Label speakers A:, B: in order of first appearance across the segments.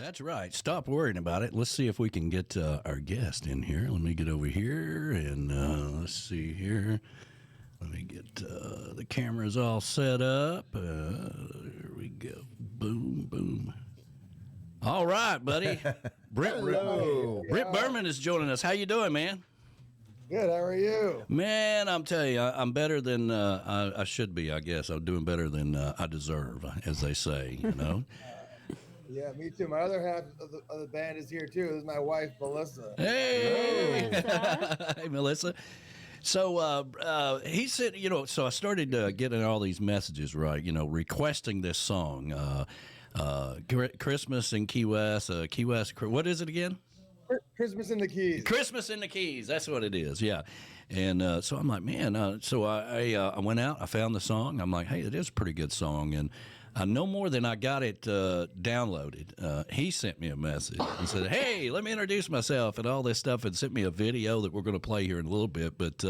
A: That's right. Stop worrying about it. Let's see if we can get our guest in here. Let me get over here and let's see here. Let me get the cameras all set up. There we go. Boom, boom. All right, buddy. Brent Berman is joining us. How you doing, man?
B: Good. How are you?
A: Man, I'm telling you, I'm better than I should be, I guess. I'm doing better than I deserve, as they say, you know.
B: Yeah, me too. My other half of the band is here, too. This is my wife, Melissa.
A: Hey! Hey, Melissa. So he said, so I started getting all these messages, right, requesting this song, Christmas in Key West, what is it again?
B: Christmas in the Keys.
A: Christmas in the Keys. That's what it is. Yeah. And so I'm like, man. So I went out. I found the song. I'm like, hey, it is a pretty good song. And no more than I got it downloaded. He sent me a message and said, hey, let me introduce myself and all this stuff, and sent me a video that we're going to play here in a little bit. But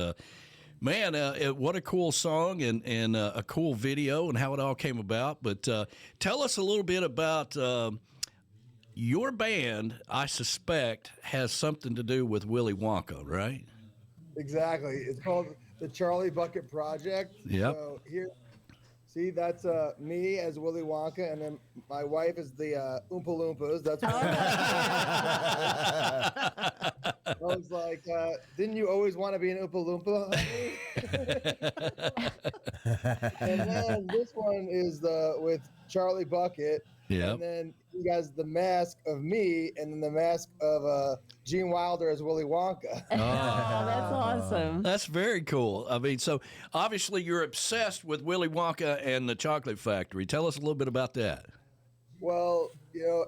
A: man, what a cool song and a cool video and how it all came about. But tell us a little bit about your band. I suspect has something to do with Willy Wonka, right?
B: Exactly. It's called the Charlie Bucket Project.
A: Yep.
B: So here, see, that's me as Willy Wonka, and then my wife is the Oompa Loompas. That's what I was like, didn't you always want to be an Oompa Loompa? And then this one is with Charlie Bucket.
A: Yeah.
B: And then he has the mask of me, and then the mask of Gene Wilder as Willy Wonka.
C: Oh, that's awesome.
A: That's very cool. I mean, so obviously you're obsessed with Willy Wonka and the Chocolate Factory. Tell us a little bit about that.
B: Well,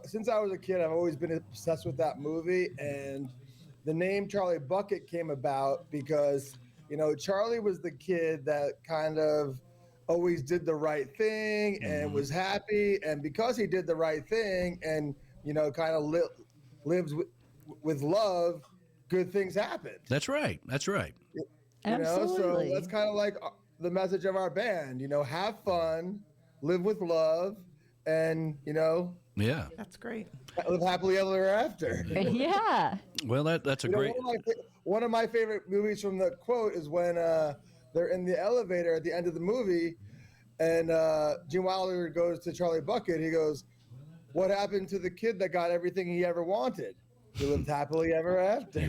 B: since I was a kid, I've always been obsessed with that movie, and the name Charlie Bucket came about because, Charlie was the kid that kind of always did the right thing and was happy, and because he did the right thing and kind of lives with love, good things happen.
A: That's right.
C: Absolutely.
B: So that's kind of like the message of our band. Have fun, live with love, and
A: Yeah.
D: That's great.
B: live happily ever after.
C: Yeah.
A: Well, that's a great.
B: One of my favorite movies from the quote is when they're in the elevator at the end of the movie, and Gene Wilder goes to Charlie Bucket. He goes, "What happened to the kid that got everything he ever wanted? He lived happily ever after."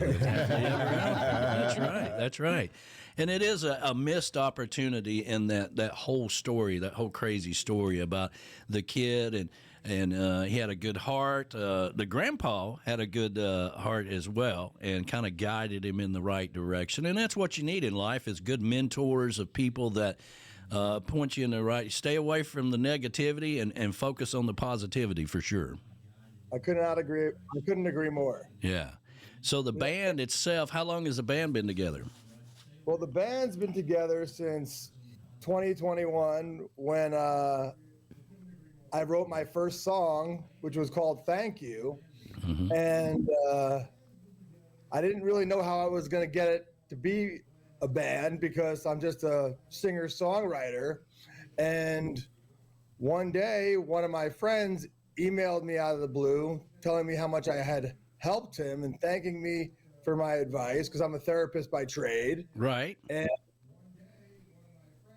A: That's right. And it is a missed opportunity in that whole story, that whole crazy story about the kid, and he had a good heart. The grandpa had a good heart as well, and kind of guided him in the right direction. And that's what you need in life, is good mentors of people that point you in the right. Stay away from the negativity and focus on the positivity for sure.
B: I couldn't agree more.
A: Yeah. So the band itself, how long has the band been together?
B: Well, the band's been together since 2021 when I wrote my first song, which was called Thank You. Mm-hmm. And I didn't really know how I was going to get it to be a band because I'm just a singer-songwriter. And one day, one of my friends emailed me out of the blue telling me how much I had helped him and thanking me for my advice because I'm a therapist by trade.
A: Right.
B: And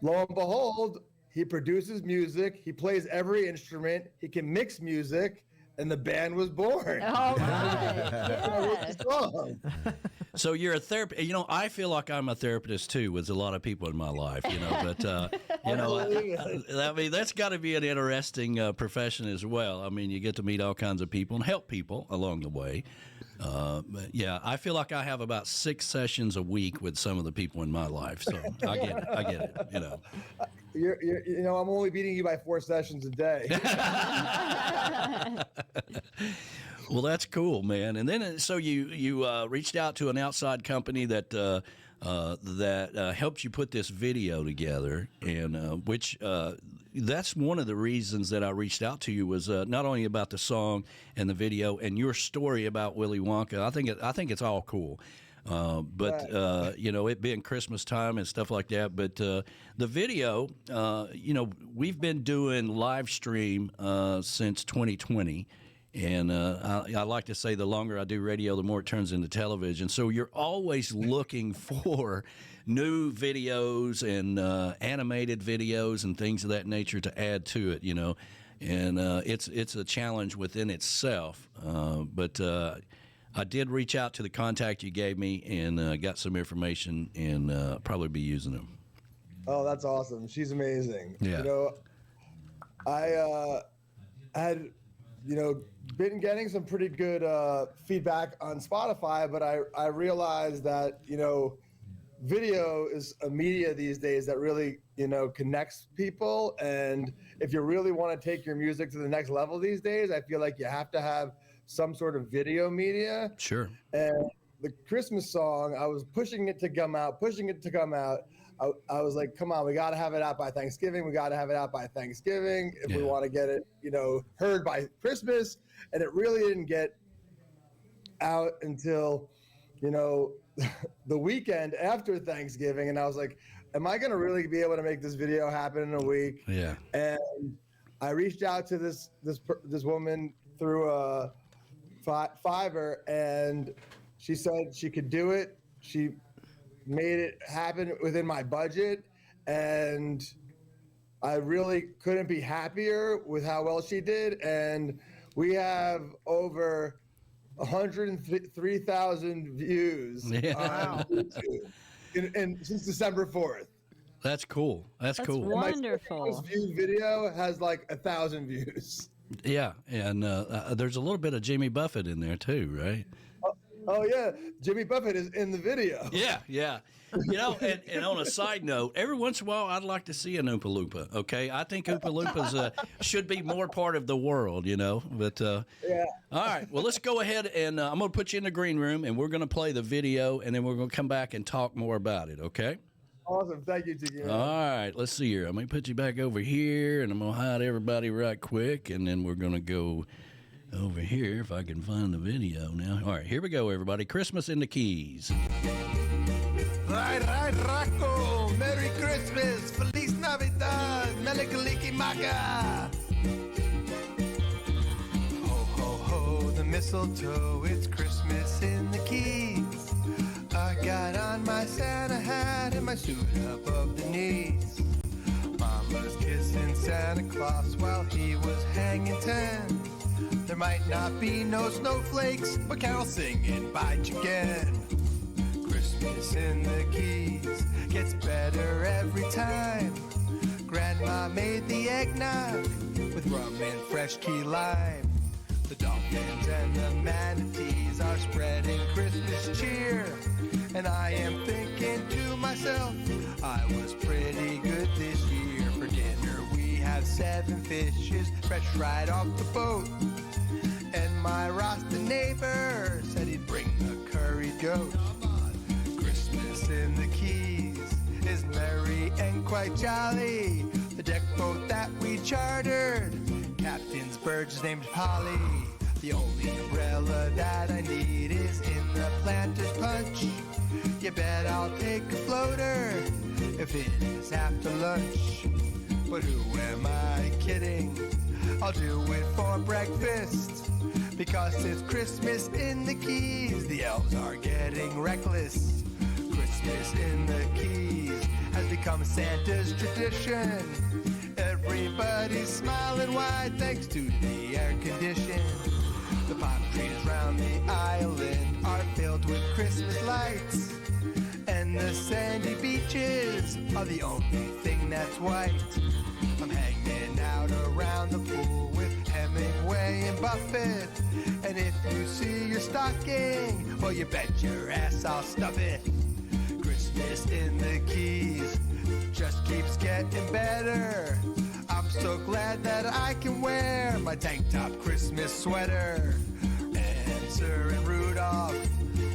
B: lo and behold, he produces music. He plays every instrument. He can mix music. And the band was born.
C: All right.
B: Yeah.
A: So you're a therapist. I feel like I'm a therapist too, with a lot of people in my life. But I mean, that's got to be an interesting profession as well. I mean, you get to meet all kinds of people and help people along the way. But yeah, I feel like I have about 6 sessions a week with some of the people in my life. So I get it.
B: I'm only beating you by 4 sessions a day.
A: Well, that's cool, man. And then so you reached out to an outside company that helped you put this video together, and which that's one of the reasons that I reached out to you was not only about the song and the video and your story about Willy Wonka. I think it's all cool. But it being Christmas time and stuff like that. But the video, we've been doing live stream since 2020. And I like to say the longer I do radio, the more it turns into television. So you're always looking for new videos and animated videos and things of that nature to add to it, And it's a challenge within itself. But I did reach out to the contact you gave me and got some information and probably be using them.
B: Oh, that's awesome. She's amazing.
A: Yeah.
B: I had, been getting some pretty good feedback on Spotify, but I realized that, video is a media these days that really, connects people. And if you really want to take your music to the next level these days, I feel like you have to have some sort of video media.
A: Sure.
B: And the Christmas song, I was pushing it to come out. I was like, come on, we got to have it out by Thanksgiving. We got to have it out by Thanksgiving if we want to get it, heard by Christmas. And it really didn't get out until, the weekend after Thanksgiving. And I was like, am I going to really be able to make this video happen in a week?
A: Yeah.
B: And I reached out to this woman through Fiverr, and she said she could do it. She made it happen within my budget, and I really couldn't be happier with how well she did. And we have over 103,000 views on YouTube and since December 4th.
A: That's cool. That's cool.
C: Wonderful.
B: My most viewed video has like 1,000 views.
A: Yeah, and there's a little bit of Jimmy Buffett in there too, right?
B: Oh yeah, Jimmy Buffett is in the video.
A: Yeah. And on a side note, every once in a while, I'd like to see an Oompa Loompa. Okay, I think Oompa Loompas should be more part of the world. But
B: Yeah.
A: All right, well, let's go ahead and I'm going to put you in the green room, and we're going to play the video, and then we're going to come back and talk more about it. Okay.
B: Awesome. Thank you, Tiki Man.
A: All right, let's see here. I'm going to put you back over here, and I'm going to hide everybody right quick, and then we're going to go over here if I can find the video now. All right, here we go, everybody. Christmas in the Keys.
D: Right, Rocco. Merry Christmas. Feliz Navidad. Melikaliki Maka. Ho, ho, ho, the mistletoe. It's Christmas in the Keys. I got on my Santa hat and my suit above the knees. Mama's kissing Santa Claus while he was hanging 10. There might not be no snowflakes, but carol singing by again. Christmas in the Keys gets better every time. Grandma made the eggnog with rum and fresh key lime. The dolphins and the manatees are spreading Christmas cheer. And I am thinking to myself, I was pretty good this year. For dinner we have 7 fishes, fresh right off the boat. And my Rasta neighbor said he'd bring the curried goat. Christmas in the Keys is merry and quite jolly. The deck boat that we chartered, Captain's Bird's named Polly. The only umbrella that I need is in the Planter's Punch. You bet I'll take a floater if it is after lunch. But who am I kidding? I'll do it for breakfast. Because it's Christmas in the Keys, the elves are getting reckless. Christmas in the Keys has become Santa's tradition. Everybody's smiling wide thanks to the air condition. The palm trees round the island are filled with Christmas lights. And the sandy beaches are the only thing that's white. I'm hanging out around the pool with Hemingway and Buffett. And if you see your stocking, well, you bet your ass I'll stuff it. Christmas in the Keys just keeps getting better. I'm so glad that I can wear my tank top Christmas sweater. Answer and Rudolph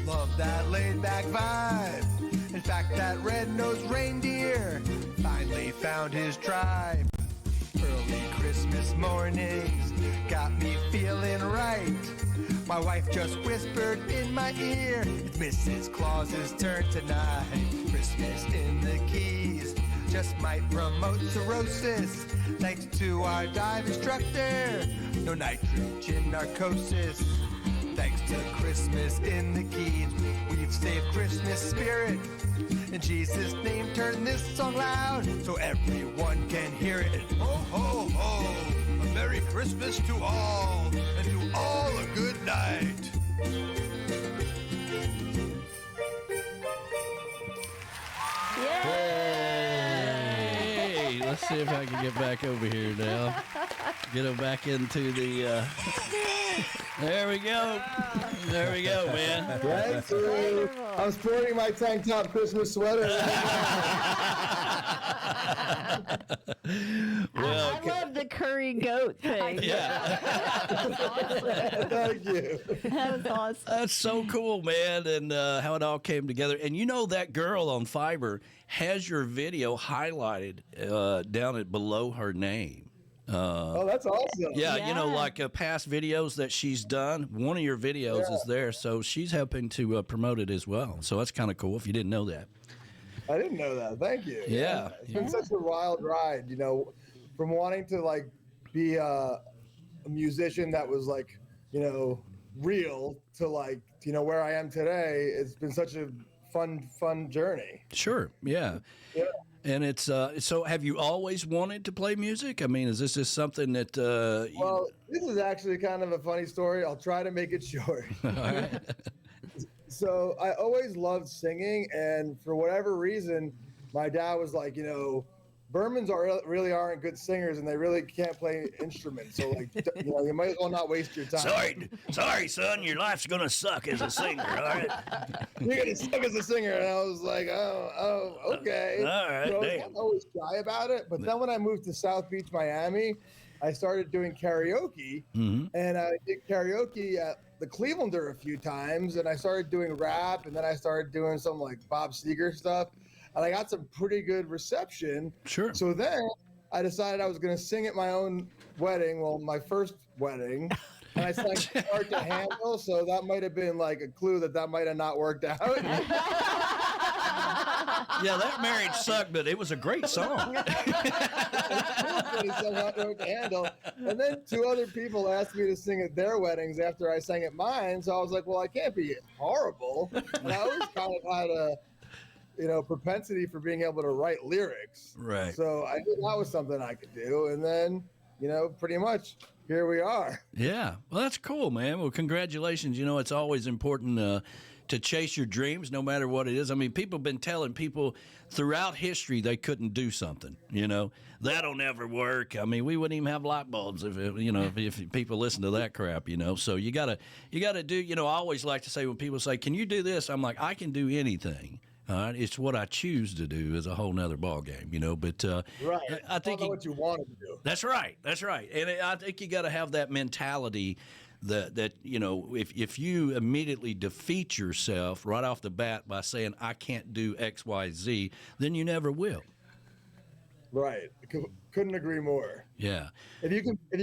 D: love that laid-back vibe. In fact, that red-nosed reindeer finally found his tribe. Early Christmas mornings got me feeling right. My wife just whispered in my ear, it's Mrs. Claus's turn tonight. Christmas in the Keys just might promote cirrhosis. Thanks to our dive instructor no nitrogen narcosis. Thanks to Christmas in the Keys, we've saved Christmas spirit. In Jesus' name, turn this song loud so everyone can hear it. Ho, ho, ho! A Merry Christmas to all, and to all a good night.
A: Hey, let's see if I can get back over here now. Get him back into the. There we go. There we go, man.
B: Right? So I'm sporting my tank top Christmas sweater.
A: Well,
C: I love the curry goat thing.
A: yeah.
B: Thank you.
C: That was awesome.
A: That's so cool, man, and how it all came together. And you know that girl on Fiverr has your video highlighted down at below her name.
B: Oh, that's awesome.
A: Yeah, you know,
C: Yeah.
A: like past videos that she's done, one of your videos is there, so she's helping to promote it as well. So that's kind of cool if you didn't know that.
B: I didn't know that. Thank you.
A: Yeah.
B: It's been such a wild ride, you know, from wanting to like be a musician that was like, you know, real to like, you know, where I am today. It's been such a fun journey.
A: Sure, yeah.
B: Yeah.
A: And it's so. Have you always wanted to play music? I mean, is this just something that?
B: Well, this is actually kind of a funny story. I'll try to make it short. So I always loved singing, and for whatever reason, my dad was like, you know, Bermans really aren't good singers, and they really can't play instruments. So like, you know, you might as well not waste your time.
A: Sorry, son. Your life's gonna suck as a singer. All right.
B: You're gonna suck as a singer, and I was like, oh, okay.
A: All right,
B: So I
A: damn.
B: was always shy about it, but then when I moved to South Beach, Miami, I started doing karaoke, and I did karaoke at the Clevelander a few times, and I started doing rap, and then I started doing some like Bob Seger stuff, and I got some pretty good reception.
A: Sure.
B: So then I decided I was going to sing at my own wedding, well, my first wedding, and I sang Hard to Handle, so that might have been like a clue that might have not worked out.
A: Yeah, that marriage sucked, but it was a great song.
B: He sang Hard to Handle. And then two other people asked me to sing at their weddings after I sang at mine, so I was like, well, I can't be horrible. And I always kind of had a, you know, propensity for being able to write lyrics.
A: Right.
B: So I knew that was something I could do. And then, you know, pretty much here we are.
A: Yeah. Well, that's cool, man. Well, congratulations. You know, it's always important to chase your dreams, no matter what it is. I mean, people have been telling people throughout history they couldn't do something. You know, that'll never work. I mean, we wouldn't even have light bulbs if people listen to that crap. You know, so you gotta do. You know, I always like to say when people say, "Can you do this?" I'm like, I can do anything. All right, it's what I choose to do is a whole nother ball game, you know. But
B: Right.
A: I think
B: know what you wanted to do.
A: that's right. That's right. And I think you got to have that mentality that you know, if you immediately defeat yourself right off the bat by saying I can't do X, Y, Z, then you never will.
B: Right. Couldn't agree more.
A: Yeah.
B: If you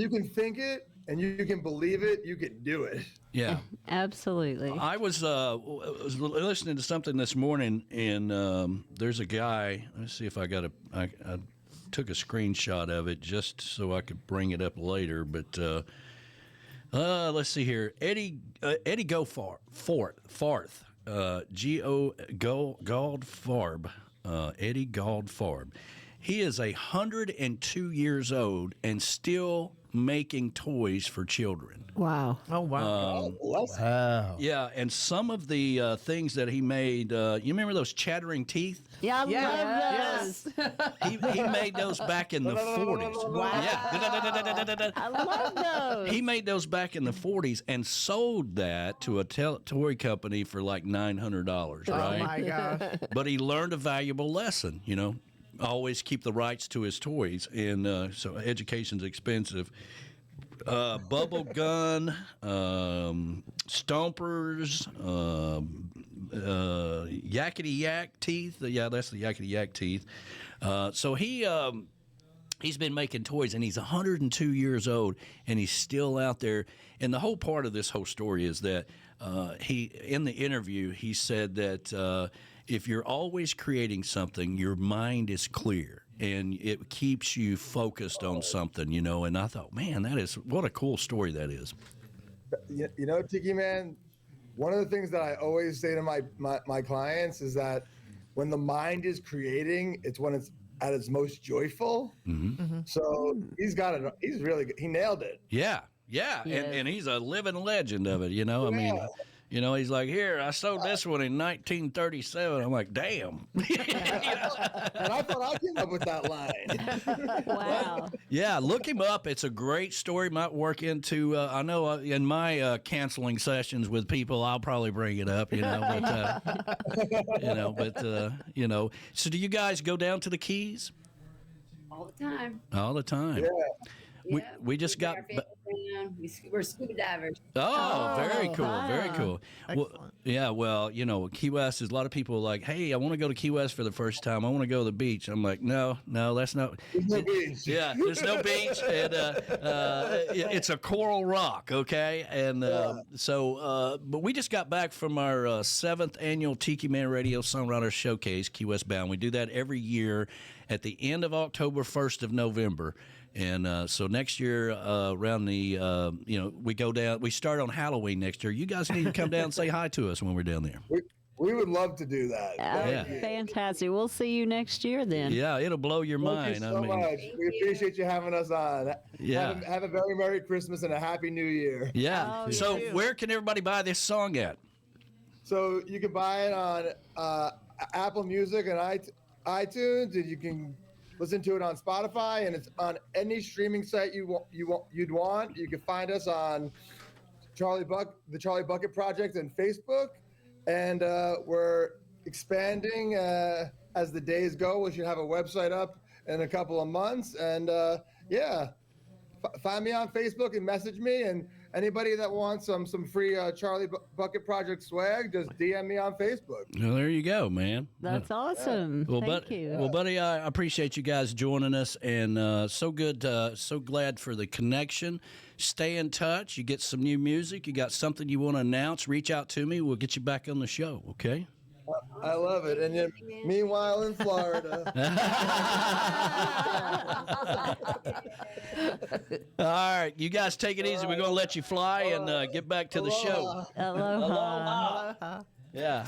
B: can think it and you can believe it, you can do it.
A: Yeah.
C: Absolutely.
A: I was listening to something this morning, and there's a guy. Let's see if I took a screenshot of it just so I could bring it up later. But let's see here. Eddie Goldfarb, Goldfarb, Eddie Goldfarb. He is 102 years old and still making toys for children.
C: Wow.
E: Oh, wow.
B: Wow.
A: Yeah, and some of the things that he made, you remember those chattering teeth?
C: Yeah, I
E: Yes.
C: love those.
A: He made those back in the 40s.
E: Wow.
A: Yeah.
C: I love those.
A: He made those back in the 40s and sold that to a toy company for like $900,
E: Oh,
A: right?
E: my gosh.
A: But he learned a valuable lesson, you know. Always keep the rights to his toys, and so education's expensive. Bubble gun, stompers, yakety yak teeth. Yeah, that's the yakety yak teeth. So he's been making toys, and he's 102 years old, and he's still out there. And the whole part of this whole story is that in the interview, he said that if you're always creating something, your mind is clear. and it keeps you focused on something, you know. And I thought, man, what a cool story that is.
B: You know, Tiki Man, one of the things that I always say to my clients is that when the mind is creating, it's when it's at its most joyful. So he's got it. He's really good. He nailed it.
A: Yeah.
C: Yes.
A: And he's a living legend of it, you know. I mean, you know, he's like, here, I sold this one in 1937. I'm like, damn.
B: And I thought I came up with that line.
C: Wow.
A: Yeah, look him up. It's a great story. Might work into, I know in my canceling sessions with people, I'll probably bring it up, you know. But, you know. So do you guys go down to the Keys?
E: All the time.
A: All the time.
B: Yeah.
A: We just got.
E: We're scuba divers.
A: Oh, very cool, very
C: wow.
A: cool. Well, yeah, well, you know, Key West is a lot of people are like, hey, I want to go to Key West for the first time. I want to go to the beach. I'm like, no, that's not.
B: There's no beach.
A: Yeah, there's no beach, and it's a coral rock, okay? And but we just got back from our 7th annual Tiki Man Radio Songwriter Showcase, Key West bound. We do that every year at the end of October, 1st of November. And so next year, around the, we go down. We start on Halloween next year. You guys need to come down and say hi to us when we're down there.
B: We would love to do that.
A: Yeah.
C: Fantastic. We'll see you next year then.
A: Yeah, it'll blow your
B: Thank
A: mind.
B: you so much. We appreciate you having us on.
A: Yeah.
B: Have a very Merry Christmas and a Happy New Year.
A: Yeah.
C: Oh,
A: So
C: yeah.
A: where can everybody buy this song at?
B: So you can buy it on Apple Music and iTunes, and you can listen to it on Spotify, and it's on any streaming site you'd want. You can find us on the Charlie Bucket Project and Facebook, and we're expanding as the days go. We should have a website up in a couple of months, and find me on Facebook and message me. And anybody that wants some free Charlie Bucket Project swag, just DM me on Facebook.
A: Well, there you go, man.
C: That's awesome. Thank you.
A: Well, buddy, I appreciate you guys joining us, and so glad for the connection. Stay in touch. You get some new music. You got something you want to announce, reach out to me. We'll get you back on the show, okay?
B: I love it. And then, meanwhile, in Florida.
A: All right, you guys take it easy. We're going to let you fly and get back to the show.
C: Aloha.
A: Yeah.